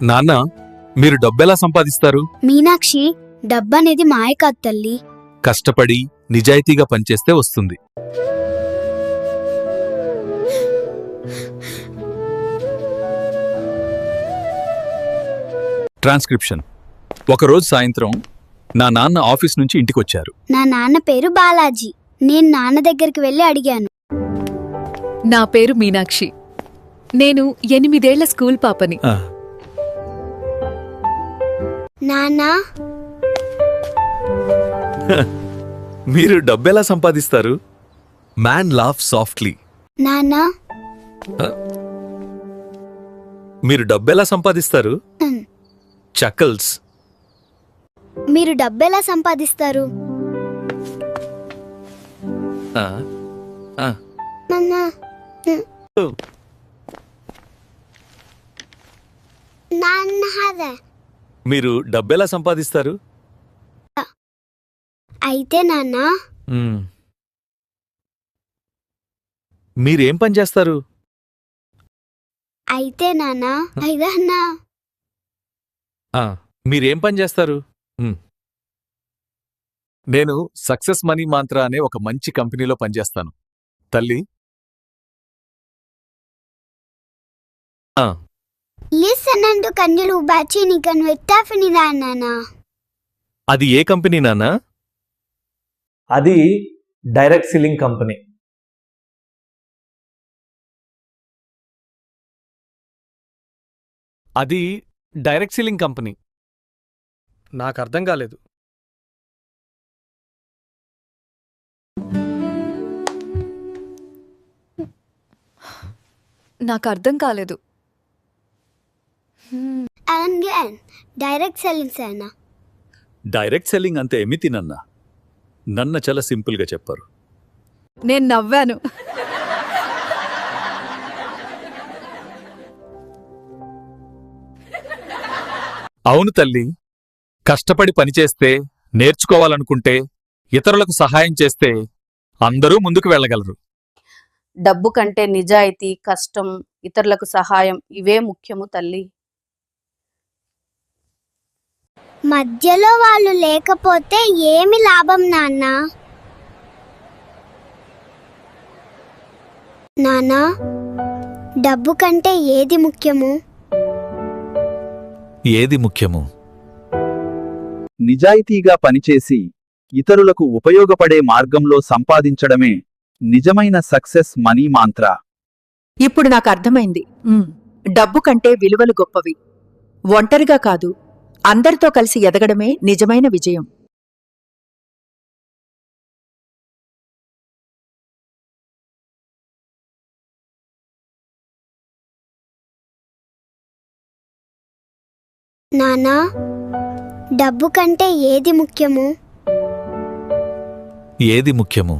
నాన్న, మీరు డబ్బెలా సంపాదిస్తారు? మీనాక్షి, డబ్బనేది మాయ కాదు తల్లి. కష్టపడి నిజాయితీగా పనిచేస్తే వస్తుంది. ట్రాన్స్క్రిప్షన్. ఒకరోజు సాయంత్రం నా నాన్న ఆఫీస్ నుంచి ఇంటికొచ్చారు. నా నాన్న పేరు బాలాజీ. నేను నాన్న దగ్గరికి వెళ్ళి అడిగాను. నా పేరు మీనాక్షి. నేను 8 ఏళ్ల స్కూల్ పాపని. నాన్నా, మీరు డబ్బెలా సంపాదిస్తారు? Man laugh softly. నాన్నా, మీరు డబ్బెలా సంపాదిస్తారు? హ్మ్. చక్కల్స్. మీరు డబ్బెలా సంపాదిస్తారు? నాన్నా, నాన్న, మీరు డబ్బెలా సంపాదిస్తారు? అయితే నాన్నా, మీరేం పని చేస్తారు? అయితే నాన్నా, అయిదన్నా. మీరేం పని చేస్తారు? నేను సక్సెస్ మనీ మాంత్రా అనే ఒక మంచి కంపెనీలో పనిచేస్తాను. తల్లి, లిసనందు కన్నులు బాచి నీకను వెట్టాఫినిదా నాన్నా. అది ఏ కంపెనీ నాన్నా? అది డైరెక్ట్ సెల్లింగ్ కంపెనీ. అది డైరెక్ట్ సెల్లింగ్ కంపెనీ. నాకు అర్థం కాలేదు. నాకు అర్థం కాలేదు. డైరెక్ట్ సెల్లింగ్ సార్నా. డైరెక్ట్ సెల్లింగ్ అంతే ఎమితి నన్నా. నన్న చాలా సింపుల్గా చెప్పారు. నేను నవ్వాను. అవును తల్లి, కష్టపడి పనిచేస్తే, నేర్చుకోవాలనుకుంటే, ఇతరులకు సహాయం చేస్తే అందరూ ముందుకు వెళ్ళగలరు. డబ్బు కంటే నిజాయితీ, కష్టం, ఇతరులకు సహాయం ఇవే ముఖ్యము తల్లి. మధ్యలో వాళ్ళు లేకపోతే ఏమి లాభం నాన్నా? నాన్నా, డబ్బు కంటే ఏది ముఖ్యము? ఏది ముఖ్యము? నిజాయితీగా పనిచేసి ఇతరులకు ఉపయోగపడే మార్గంలో సంపాదించడమే నిజమైన సక్సెస్ మనీ మాంత్రా. ఇప్పుడు నాకు అర్థమైంది. డబ్బు కంటే విలువలు గొప్పవి. ఒంటరిగా కాదు, అందరితో కలిసి ఎదగడమే నిజమైన విజయం. నాన్నా, డబ్బు కంటే ఏది ముఖ్యము? ఏది ముఖ్యము?